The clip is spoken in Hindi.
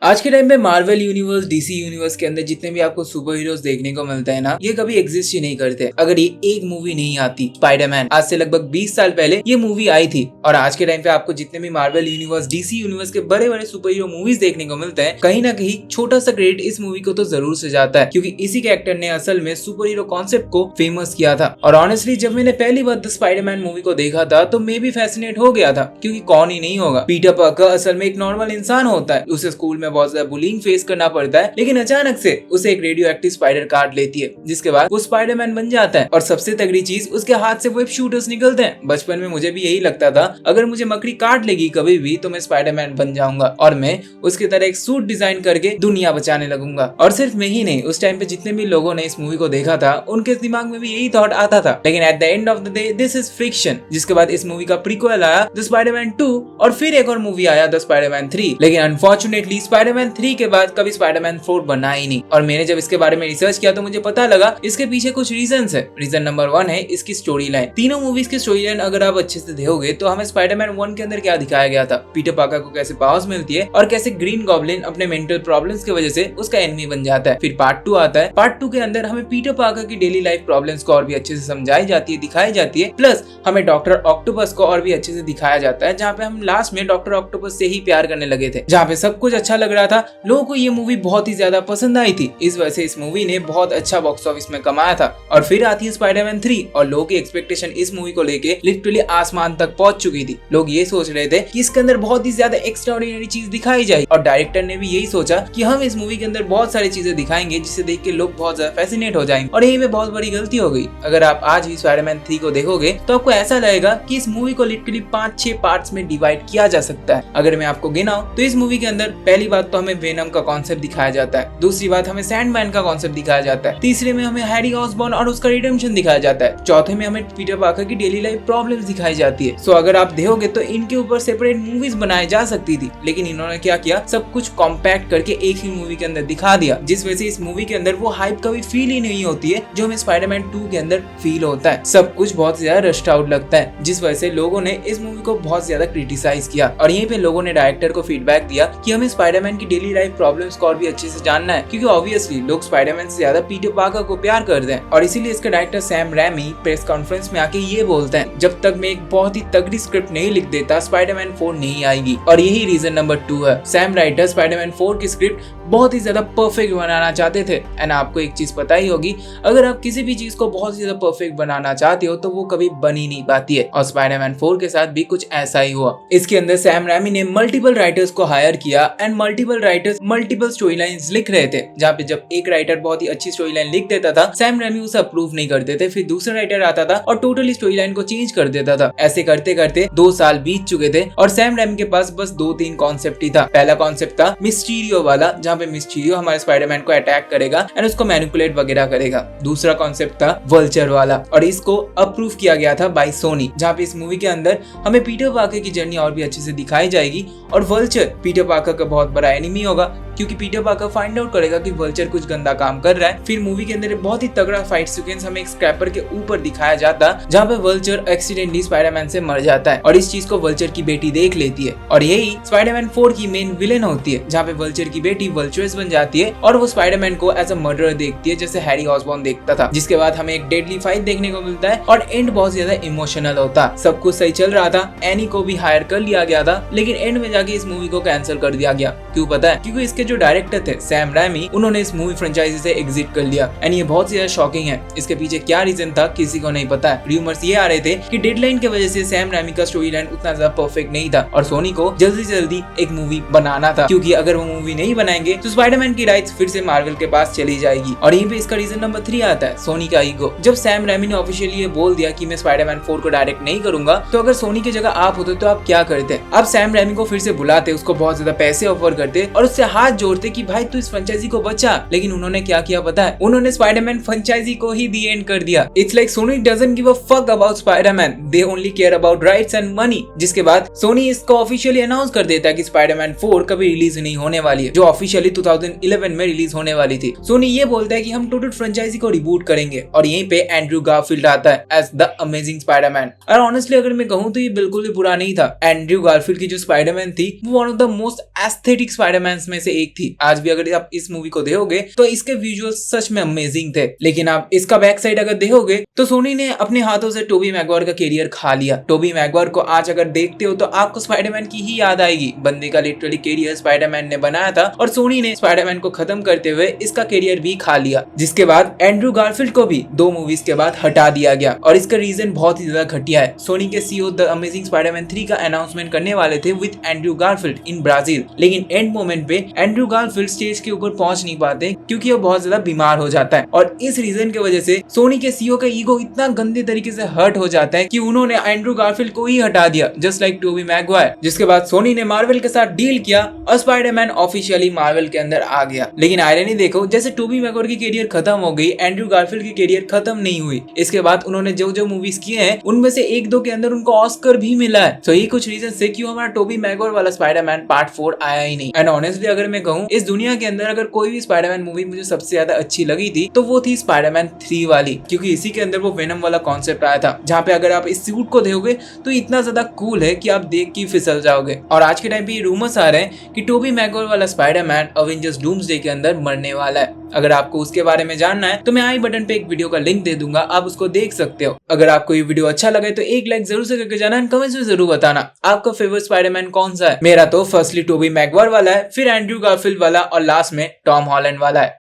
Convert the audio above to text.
आज के टाइम पे मार्वल यूनिवर्स, डीसी यूनिवर्स के अंदर जितने भी आपको सुपर हीरोज देखने को मिलते हैं ना, ये कभी एग्जिस्ट ही नहीं करते अगर ये एक मूवी नहीं आती। स्पाइडरमैन आज से लगभग 20 साल पहले ये मूवी आई थी और आज के टाइम पे आपको जितने भी मार्वल यूनिवर्स, डीसी यूनिवर्स के बड़े बड़े सुपर हीरो मूवीज देखने को मिलते हैं, कहीं ना कहीं छोटा सा क्रेडिट इस मूवी को तो जरूर से जाता है, क्योंकि इसी के एक्टर ने असल में सुपर हीरो कॉन्सेप्ट को फेमस किया था। और ऑनेस्टली जब मैंने पहली बार द स्पाइडरमैन मूवी को देखा था तो मैं भी फैसिनेट हो गया था, क्योंकि कौन ही नहीं होगा। पीटर पार्कर असल में एक नॉर्मल इंसान होता है, उसे स्कूल में बहुत ज्यादा बुलिंग फेस करना पड़ता है, लेकिन अचानक से उसे एक रेडियो एक्टिव स्पाइडर काट लेती है, जिसके बाद वो स्पाइडरमैन बन जाता है। और सबसे तगड़ी चीज, उसके हाथ से वेब शूटर्स निकलते हैं। बचपन में मुझे भी यही लगता था, अगर मुझे मकड़ी काट लेगी कभी भी तो मैं स्पाइडरमैन बन जाऊंगा और मैं उसकी तरह एक सूट डिजाइन करके दुनिया बचाने लगूंगा। और सिर्फ मैं ही नहीं, उस टाइम पे जितने भी लोगों ने इस मूवी को देखा था उनके दिमाग में भी यही थॉट आता था। लेकिन at the end of the day this is fiction. जिसके बाद इस मूवी का प्रीक्वल आया द स्पाइडरमैन 2 और फिर एक और मूवी आया द स्पाइडरमैन 3। लेकिन अनफॉर्चुनेटली स्पाइडरमैन 3 के बाद कभी स्पाइडरमैन 4 बना ही नहीं। और मैंने जब इसके बारे में रिसर्च किया तो मुझे पता लगा इसके पीछे कुछ रीजंस है। रीजन नंबर 1 है इसकी स्टोरी लाइन। तीनों मूवीज की स्टोरी लाइन अगर आप अच्छे से देखोगे तो हमें स्पाइडरमैन 1 के अंदर क्या दिखाया गया था, पीटर पार्कर को कैसे पावर्स मिलती है और कैसे ग्रीन गॉब्लिन अपने मेंटल प्रॉब्लम्स की वजह से उसका एनिमी बन जाता है। फिर पार्ट 2 आता है। पार्ट 2 के अंदर हमें पीटर पार्कर की डेली लाइफ प्रॉब्लम्स को और भी अच्छे से समझाई जाती है, दिखाई जाती है, प्लस हमें डॉक्टर ऑक्टोपस को और भी अच्छे से दिखाया जाता है, जहाँ पे हम लास्ट में डॉक्टर ऑक्टोपस से ही प्यार करने लगे थे। जहाँ पे सब कुछ अच्छा लग रहा था, लोगों को ये मूवी बहुत ही ज्यादा पसंद आई थी। इस वजह से इस मूवी ने बहुत अच्छा बॉक्स ऑफिस में कमाया था। और फिर आती है स्पाइडरमैन 3 और लोगों की एक्सपेक्टेशन इस मूवी को लेके लिटरली आसमान तक पहुंच चुकी थी। लोग ये सोच रहे थे कि इसके अंदर बहुत ही ज्यादा एक्स्ट्राऑर्डिनरी चीज दिखाई जाए, और डायरेक्टर ने भी यही सोचा कि हम इस मूवी के अंदर बहुत सारी चीजें दिखाएंगे जिसे देख के लोग बहुत ज्यादा फैसिनेट हो जाएंगे। और यही में बहुत बड़ी गलती हो गई। अगर आप आज ही स्पाइडरमैन 3 को देखोगे तो आपको ऐसा लगेगा कि इस मूवी को लिटरली 5-6 पार्ट्स में डिवाइड किया जा सकता है। अगर मैं आपको गिनाऊं तो इस मूवी के अंदर पहली बात तो हमें वेनम का कॉन्सेप्ट दिखाया जाता है, दूसरी बात हमें सैंडमैन का कॉन्सेप्ट दिखाया जाता है, तीसरे में हमें हैरी ऑसबॉर्न और उसका रिडेम्पशन दिखाया जाता है, चौथे में हमें पीटर पार्कर की डेली लाइफ प्रॉब्लम्स दिखाई जाती है। सो अगर आप देखोगे तो इनके ऊपर सेपरेट मूवीज बनाई जा सकती थी, लेकिन इन्होंने क्या किया, सब कुछ कॉम्पैक्ट करके एक ही मूवी के अंदर दिखा दिया, जिस वजह से इस मूवी के अंदर वो हाइप कभी फील ही नहीं होती है जो हमें स्पाइडरमैन 2 के अंदर फील होता है। सब कुछ बहुत ज्यादा रश्ड आउट लगता है, जिस वजह से लोगों ने इस मूवी को बहुत ज्यादा क्रिटिसाइज किया। और यहीं पे लोगों ने डायरेक्टर को फीडबैक दिया कि हमें स्पाइडरमैन की डेली लाइफ प्रॉब्लम्स को और भी अच्छे से जानना है, क्योंकि ऑब्वियसली लोग स्पाइडरमैन से ज्यादा पीटर पार्कर को प्यार करते हैं। और इसीलिए इसका director Sam ramie press conference में आके ये बोलते हैं, जब तक मैं एक बहुत ही तगड़ी स्क्रिप्ट नहीं लिख देता स्पाइडरमैन 4 नहीं आएगी। और यही रीजन नंबर 2 है। सैम राइटर स्पाइडरमैन 4 की स्क्रिप्ट बहुत ही ज्यादा परफेक्ट बनाना चाहते थे। एंड आपको एक चीज पता ही होगी, अगर आप किसी भी चीज को बहुत ही ज्यादा परफेक्ट बनाना चाहते हो तो वो कभी बन ही नहीं पाती है। और स्पाइडरमैन 4 के साथ भी कुछ ऐसा ही हुआ। इसके अंदर सैम रैमी ने मल्टीपल राइटर्स को हायर किया and multiple writers multiple story lines लिख रहे थे, जहाँ पे जब एक राइटर बहुत ही अच्छी स्टोरी लाइन लिख देता था, सैम रैमी उसे अप्रूव नहीं करते थे, फिर दूसरा राइटर आता था और टोटली स्टोरी लाइन को चेंज कर देता था। ऐसे करते करते 2 साल बीत चुके थे और सैम रैमी के पास बस 2-3 कॉन्सेप्ट ही था। पहला कॉन्सेप्ट था मिस्टीरियो वाला, जहाँ पे मिस्टीरियो हमारे स्पाइडरमैन को अटैक करेगा एंड उसको मैनिपुलेट वगैरह करेगा। दूसरा कॉन्सेप्ट था वल्चर वाला, और इसको अप्रूव किया गया था बाय सोनी, जहाँ पे इस मूवी के अंदर हमें पीटर पार्कर की जर्नी और भी अच्छे से दिखाई जाएगी। और वल्चर पीटर पार्कर का बहुत बड़ा एनिमी होगा, क्योंकि पीटर पार्कर फाइंड आउट करेगा कि वल्चर कुछ गंदा काम कर रहा है। फिर मूवी के अंदर बहुत ही तगड़ा फाइट सीक्वेंस हमें एक स्क्रैपर के ऊपर दिखाया जाता, जहाँ पे वल्चर एक्सीडेंटली स्पाइडरमैन से मर जाता है और इस चीज को वल्चर की बेटी देख लेती है। और यही स्पाइडरमैन 4 की मेन विलेन होती है, जहाँ पे वल्चर की बेटी वल्चरस बन जाती है और वो स्पाइडरमैन को एज अ मर्डरर देखती है, जैसे हैरी ऑसबॉर्न देखता था। जिसके बाद हमें एक डेडली फाइट देखने को मिलता है और एंड बहुत ज्यादा इमोशनल होता। सब कुछ सही चल रहा था, एनी को भी हायर कर लिया गया था, लेकिन एंड में जाके इस मूवी को कैंसिल कर दिया गया। क्यों पता है? क्योंकि इसके जो डायरेक्टर थे सैम रैमी, उन्होंने इस मूवी फ्रेंचाइजी से एग्जिट कर लिया। एंड ये बहुत ज्यादा शॉकिंग है। इसके पीछे क्या रीजन था किसी को नहीं पता है। रूमर्स ये आ रहे थे कि डेडलाइन की वजह से सैम रैमी का स्टोरी लाइन उतना ज्यादा परफेक्ट नहीं था और सोनी को जल्दी से जल्दी एक मूवी बनाना था, क्योंकि अगर वो मूवी नहीं बनाएंगे तो स्पाइडरमैन की राइट्स फिर से मार्वल के पास चली जाएगी। और यहीं पे इसका रीजन नंबर 3 आता है, सोनी का ईगो। जब सैम रैमी ने ऑफिशियली ये बोल दिया कि मैं स्पाइडरमैन 4 को डायरेक्ट नहीं करूंगा, तो अगर सोनी की जगह आप होते तो आप क्या करते? आप सैम रैमी को फिर से बुलाते, उसको बहुत ज्यादा पैसे ऑफर करते और उससे हाथ जोड़ते कि भाई तू इस फ्रेंचाइजी को बचा। लेकिन उन्होंने क्या किया पता है? उन्होंने स्पाइडरमैन फ्रेंचाइजी को ही दी एंड कर दिया। It's like Sony doesn't give a fuck about Spiderman, they only care about rights and money. जिसके बाद सोनी इसको ऑफिशियली अनाउंस कर देता है कि स्पाइडरमैन 4 कभी रिलीज नहीं होने वाली है, जो ऑफिशियली 2011 में रिलीज होने वाली थी। सोनी ये बोलता है कि हम टोटल फ्रेंचाइजी को रिबूट करेंगे और यहीं पे एंड्रू गारफील्ड आता है एज द अमेजिंग स्पाइडरमैन। और ऑनेस्टली अगर मैं कहूँ तो ये बिल्कुल भी बुरा नहीं था। एंड्रू गारफील्ड की जो स्पाइडरमैन थी वो one of the most aesthetic peak Spiderman में से एक थी। आज भी अगर आप इस मूवी को देखोगे तो इसके विजुअल सच में अमेजिंग थे, लेकिन आप इसका बैक साइड अगर देखोगे तो सोनी ने अपने हाथों से टोबी मैगवायर का कैरियर खा लिया। टोबी मैगवायर को आज अगर देखते हो तो आपको स्पाइडरमैन की ही याद आएगी। बंदे का लिटरली कैरियर स्पाइडरमैन ने बनाया था और सोनी ने स्पाइडरमैन को खत्म करते हुए इसका कैरियर भी खा लिया, जिसके बाद एंड्रू गारफील्ड को भी 2 मूवीज के बाद हटा दिया गया और इसका रीजन बहुत ही ज्यादा घटिया है। सोनी के सीईओ द अमेजिंग स्पाइडरमैन 3 का अनाउंसमेंट करने वाले थे with Andrew Garfield in Brazil, लेकिन एंड मोमेंट पे एंड्रू गारफील्ड स्टेज के ऊपर पहुंच नहीं पाते क्योंकि वो बहुत ज्यादा बीमार हो जाता है और इस रीजन की वजह से सोनी के सीईओ का ईगो इतना गंदे तरीके से हर्ट हो जाता है कि उन्होंने एंड्रू गारफील्ड को ही हटा दिया जस्ट लाइक टोबी मैगवायर, जिसके बाद सोनी ने मार्वल के साथ डील किया और स्पाइडरमैन ऑफिशियली मार्वल के अंदर आ गया। लेकिन आयरनी देखो, जैसे टोबी मैगवायर की कैरियर खत्म हो गई, एंड्रू गारफील्ड की कैरियर खत्म नहीं हुई। इसके बाद उन्होंने जो जो मूवीज किए हैं उनमें से 1-2 के अंदर उनको ऑस्कर भी मिला है। तो ये कुछ रीजन से क्यों हमारा टोबी मैगवायर वाला स्पाइडरमैन पार्ट 4 आया ही नहीं। एंड ऑनेस्टली अगर मैं कहूँ, इस दुनिया के अंदर अगर कोई भी स्पाइडरमैन मूवी मुझे सबसे ज्यादा अच्छी लगी थी तो वो थी स्पाइडरमैन 3 वाली, क्योंकि इसी के अंदर वो वेनम वाला कॉन्सेप्ट आया था, जहाँ पे अगर आप इस सूट को देखोगे तो इतना ज्यादा कूल है कि आप देख के फिसल जाओगे। और आज के टाइम पे ये रूमर्स आ रहे हैं कि टोबी मैगवायर वाला स्पाइडरमैन अवेंजर्स डूम्सडे के अंदर मरने वाला है। अगर आपको उसके बारे में जानना है तो मैं आई बटन पे एक वीडियो का लिंक दे दूंगा, आप उसको देख सकते हो। अगर आपको ये वीडियो अच्छा लगे तो एक लाइक जरूर से करके जाना एंड कमेंट्स में जरूर बताना आपका फेवरेट स्पाइडरमैन कौन सा है। मेरा तो फर्स्टली टोबी मैगवायर वाला है, फिर एंड्रू गारफील्ड वाला और लास्ट में टॉम हॉलैंड वाला है।